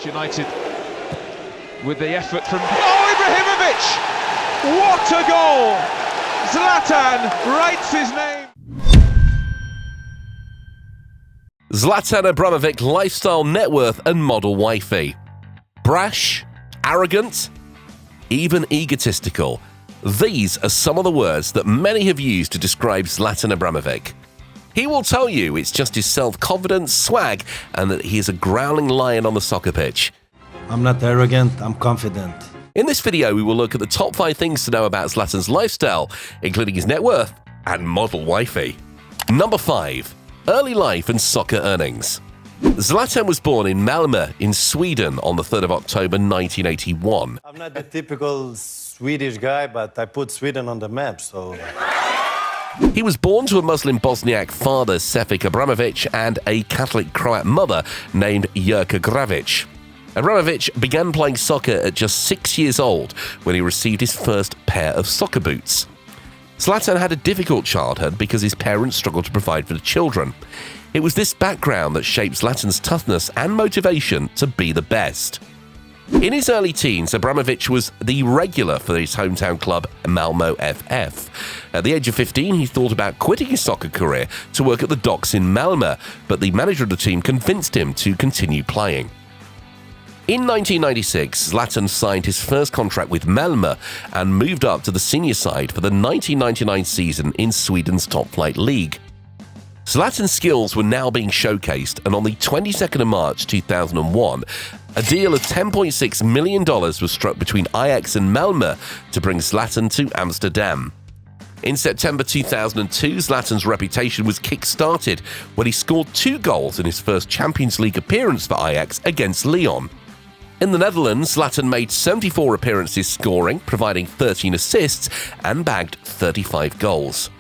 United with the effort from Ibrahimovic! What a goal! Zlatan writes his name. Zlatan Ibrahimovic lifestyle net worth and model wifey. Brash, arrogant, even egotistical. These are some of the words that many have used to describe Zlatan Ibrahimovic. He will tell you it's just his self-confidence, swag, and that he is a growling lion on the soccer pitch. I'm not arrogant, I'm confident. In this video, we will look at the top 5 things to know about Zlatan's lifestyle, including his net worth and model wifey. Number 5. Early life and soccer earnings. Zlatan was born in Malmö in Sweden on the 3rd of October 1981. I'm not the typical Swedish guy, but I put Sweden on the map, so... He was born to a Muslim Bosniak father, Sefik Abramovic, and a Catholic Croat mother named Jerka Gravic. Abramovic began playing soccer at just 6 years old when he received his first pair of soccer boots. Zlatan had a difficult childhood because his parents struggled to provide for the children. It was this background that shaped Zlatan's toughness and motivation to be the best. In his early teens, Abramovic was the regular for his hometown club, Malmö FF. At the age of 15, he thought about quitting his soccer career to work at the docks in Malmö, but the manager of the team convinced him to continue playing. In 1996, Zlatan signed his first contract with Malmö and moved up to the senior side for the 1999 season in Sweden's top-flight league. Zlatan's skills were now being showcased, and on the 22nd of March 2001, a deal of $10.6 million was struck between Ajax and Malmö to bring Zlatan to Amsterdam. In September 2002, Zlatan's reputation was kick-started when he scored 2 goals in his first Champions League appearance for Ajax against Lyon. In the Netherlands, Zlatan made 74 appearances scoring, providing 13 assists, and bagged 35 goals.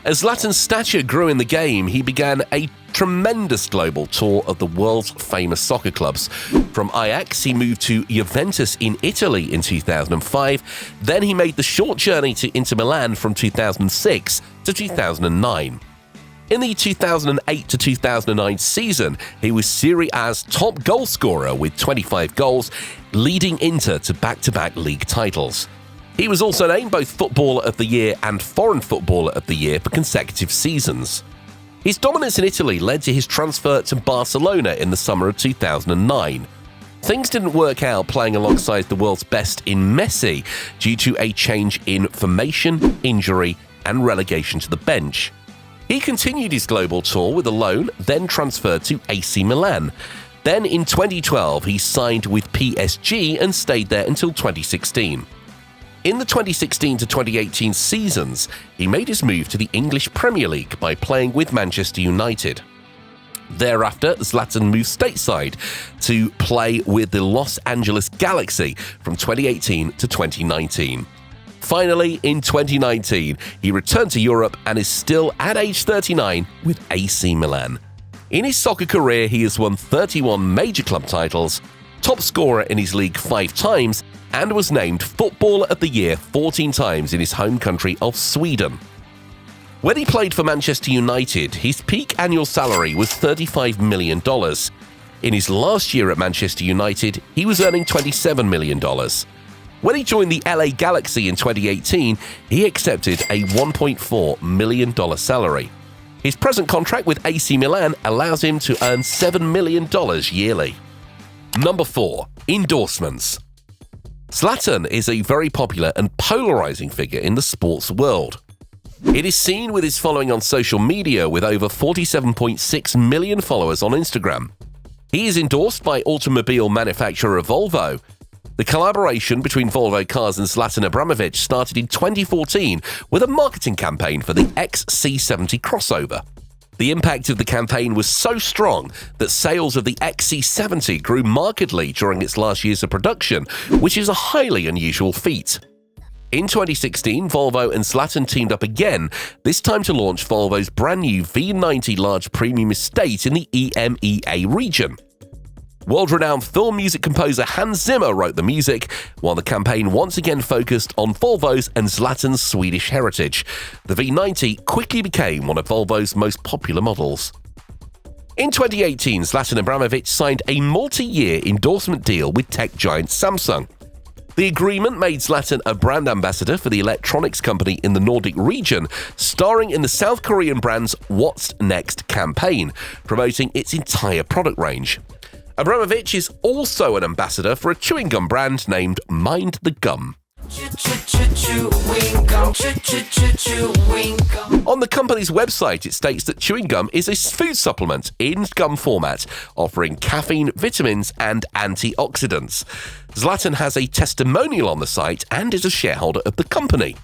As Zlatan's stature grew in the game, he began a tremendous global tour of the world's famous soccer clubs. From Ajax, he moved to Juventus in Italy in 2005. Then he made the short journey to Inter Milan from 2006 to 2009. In the 2008 to 2009 season, he was Serie A's top goal scorer with 25 goals, leading Inter to back-to-back league titles. He was also named both Footballer of the Year and Foreign Footballer of the Year for consecutive seasons. His dominance in Italy led to his transfer to Barcelona in the summer of 2009. Things didn't work out playing alongside the world's best in Messi due to a change in formation, injury, and relegation to the bench. He continued his global tour with a loan, then transferred to AC Milan. Then in 2012, he signed with PSG and stayed there until 2016. In the 2016 to 2018 seasons, he made his move to the English Premier League by playing with Manchester United. Thereafter, Zlatan moved stateside to play with the Los Angeles Galaxy from 2018 to 2019. Finally, in 2019, he returned to Europe and is still, at age 39, with AC Milan. In his soccer career, he has won 31 major club titles, top scorer in his league 5 times, and was named Footballer of the Year 14 times in his home country of Sweden. When he played for Manchester United, his peak annual salary was $35 million. In his last year at Manchester United, he was earning $27 million. When he joined the LA Galaxy in 2018, he accepted a $1.4 million salary. His present contract with AC Milan allows him to earn $7 million yearly. Number 4. Endorsements. Zlatan is a very popular and polarizing figure in the sports world. It is seen with his following on social media with over 47.6 million followers on Instagram. He is endorsed by automobile manufacturer Volvo. The collaboration between Volvo Cars and Zlatan Ibrahimovic started in 2014 with a marketing campaign for the XC70 crossover. The impact of the campaign was so strong that sales of the XC70 grew markedly during its last years of production, which is a highly unusual feat. In 2016, Volvo and Zlatan teamed up again, this time to launch Volvo's brand new V90 large premium estate in the EMEA region. World-renowned film music composer Hans Zimmer wrote the music, while the campaign once again focused on Volvo's and Zlatan's Swedish heritage. The V90 quickly became one of Volvo's most popular models. In 2018, Zlatan Ibrahimovic signed a multi-year endorsement deal with tech giant Samsung. The agreement made Zlatan a brand ambassador for the electronics company in the Nordic region, starring in the South Korean brand's What's Next campaign, promoting its entire product range. Ibrahimovic is also an ambassador for a chewing gum brand named Mind the Gum. On the company's website, it states that chewing gum is a food supplement in gum format, offering caffeine, vitamins, and antioxidants. Zlatan has a testimonial on the site and is a shareholder of the company.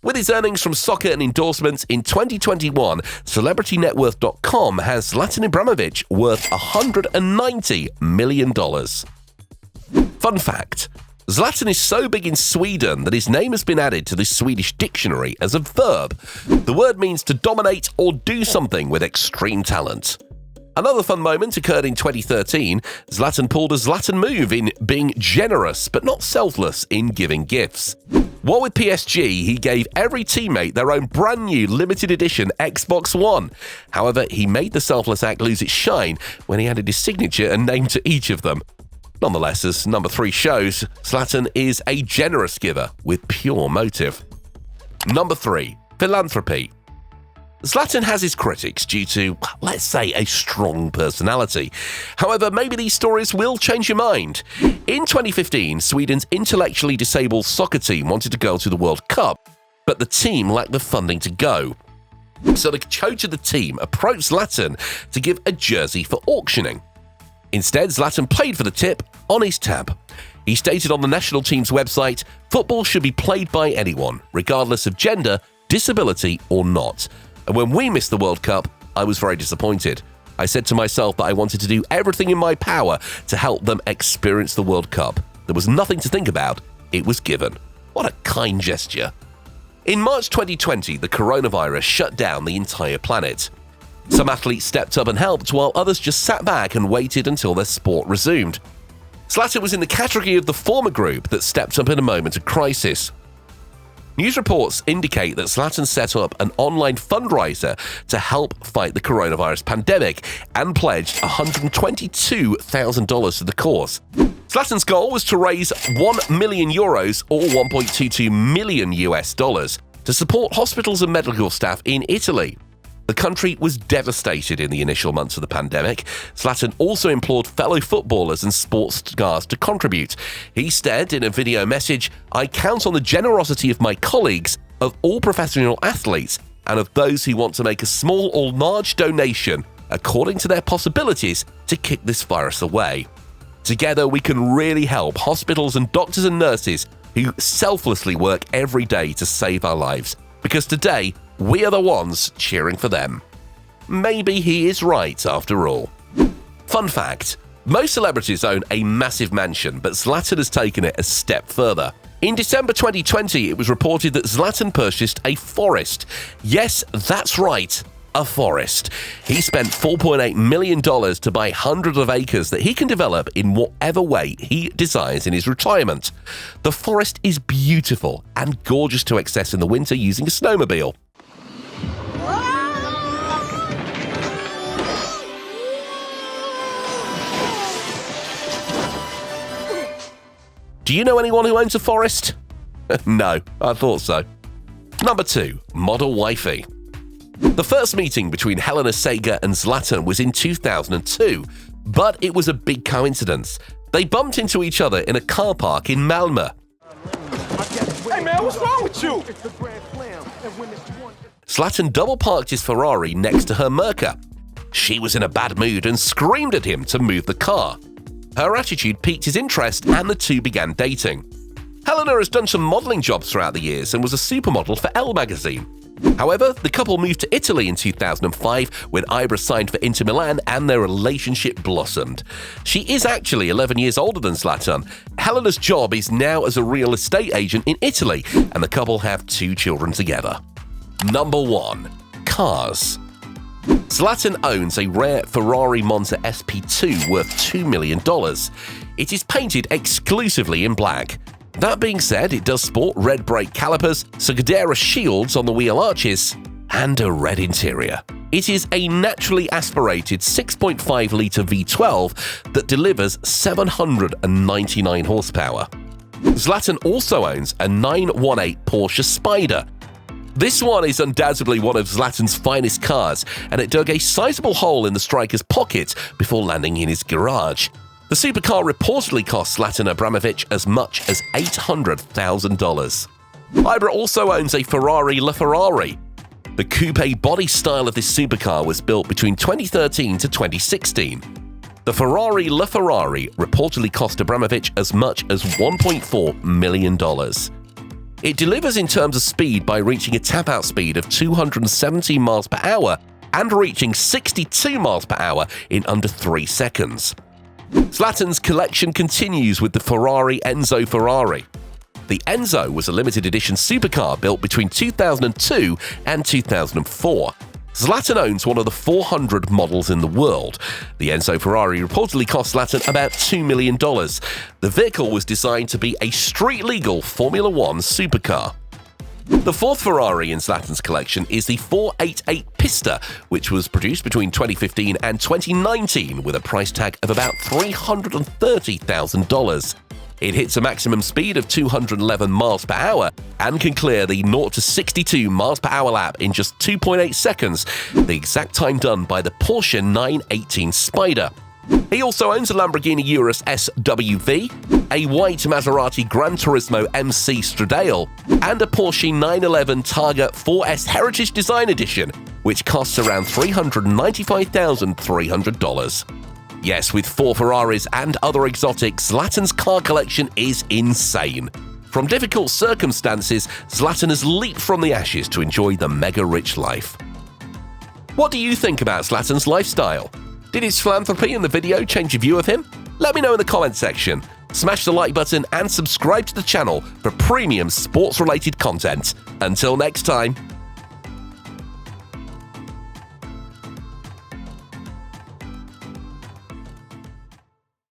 With his earnings from soccer and endorsements in 2021, CelebrityNetWorth.com has Zlatan Ibrahimovic worth $190 million. Fun fact: Zlatan is so big in Sweden that his name has been added to the Swedish dictionary as a verb. The word means to dominate or do something with extreme talent. Another fun moment occurred in 2013. Zlatan pulled a Zlatan move in being generous but not selfless in giving gifts. While with PSG, he gave every teammate their own brand new limited edition Xbox One. However, he made the selfless act lose its shine when he added his signature and name to each of them. Nonetheless, as number 3 shows, Zlatan is a generous giver with pure motive. Number 3. Philanthropy. Zlatan has his critics due to, let's say, a strong personality. However, maybe these stories will change your mind. In 2015, Sweden's intellectually disabled soccer team wanted to go to the World Cup, but the team lacked the funding to go. So the coach of the team approached Zlatan to give a jersey for auctioning. Instead, Zlatan paid for the tip on his tab. He stated on the national team's website, "Football should be played by anyone, regardless of gender, disability, or not. And when we missed the World Cup, I was very disappointed. I said to myself that I wanted to do everything in my power to help them experience the World Cup. There was nothing to think about. It was given." What a kind gesture. In March 2020, the coronavirus shut down the entire planet. Some athletes stepped up and helped, while others just sat back and waited until their sport resumed. Zlatan was in the category of the former group that stepped up in a moment of crisis. News reports indicate that Zlatan set up an online fundraiser to help fight the coronavirus pandemic and pledged $122,000 to the cause. Zlatan's goal was to raise €1 million or 1.22 million US dollars to support hospitals and medical staff in Italy. The country was devastated in the initial months of the pandemic. Zlatan also implored fellow footballers and sports stars to contribute. He said in a video message, "I count on the generosity of my colleagues, of all professional athletes, and of those who want to make a small or large donation according to their possibilities to kick this virus away. Together we can really help hospitals and doctors and nurses who selflessly work every day to save our lives, because today we are the ones cheering for them." Maybe he is right after all. Fun fact: most celebrities own a massive mansion, but Zlatan has taken it a step further. In December 2020, it was reported that Zlatan purchased a forest. Yes, that's right, a forest. He spent $4.8 million to buy hundreds of acres that he can develop in whatever way he desires in his retirement. The forest is beautiful and gorgeous to access in the winter using a snowmobile. Do you know anyone who owns a forest? No, I thought so. Number 2. Model Wifey. The first meeting between Helena Seger and Zlatan was in 2002, but it was a big coincidence. They bumped into each other in a car park in Malmö. Hey man, what's wrong with you? Zlatan double-parked his Ferrari next to her Merca. She was in a bad mood and screamed at him to move the car. Her attitude piqued his interest and the two began dating. Helena has done some modelling jobs throughout the years and was a supermodel for Elle magazine. However, the couple moved to Italy in 2005 when Ibra signed for Inter Milan and their relationship blossomed. She is actually 11 years older than Zlatan. Helena's job is now as a real estate agent in Italy, and the couple have 2 children together. Number 1. Cars. Zlatan owns a rare Ferrari Monza SP2 worth $2 million. It is painted exclusively in black. That being said, it does sport red brake calipers, Scuderia shields on the wheel arches, and a red interior. It is a naturally aspirated 6.5-litre V12 that delivers 799 horsepower. Zlatan also owns a 918 Porsche Spider. This one is undoubtedly one of Zlatan's finest cars, and it dug a sizable hole in the striker's pocket before landing in his garage. The supercar reportedly cost Zlatan Ibrahimovic as much as $800,000. Ibra also owns a Ferrari LaFerrari. The coupe body style of this supercar was built between 2013 to 2016. The Ferrari LaFerrari reportedly cost Ibrahimovic as much as $1.4 million. It delivers in terms of speed by reaching a tap-out speed of 270 miles per hour and reaching 62 miles per hour in under 3 seconds. Zlatan's collection continues with the Ferrari Enzo Ferrari. The Enzo was a limited edition supercar built between 2002 and 2004. Zlatan owns one of the 400 models in the world. The Enzo Ferrari reportedly cost Zlatan about $2 million. The vehicle was designed to be a street-legal Formula One supercar. The fourth Ferrari in Zlatan's collection is the 488 Pista, which was produced between 2015 and 2019 with a price tag of about $330,000. It hits a maximum speed of 211 miles per hour and can clear the 0 to 62 miles per hour lap in just 2.8 seconds, the exact time done by the Porsche 918 Spider. He also owns a Lamborghini Urus SWV, a white Maserati Gran Turismo MC Stradale, and a Porsche 911 Targa 4S Heritage Design Edition, which costs around $395,300. Yes, with 4 Ferraris and other exotics, Zlatan's car collection is insane. From difficult circumstances, Zlatan has leaped from the ashes to enjoy the mega-rich life. What do you think about Zlatan's lifestyle? Did his philanthropy in the video change your view of him? Let me know in the comment section. Smash the like button and subscribe to the channel for premium sports-related content. Until next time.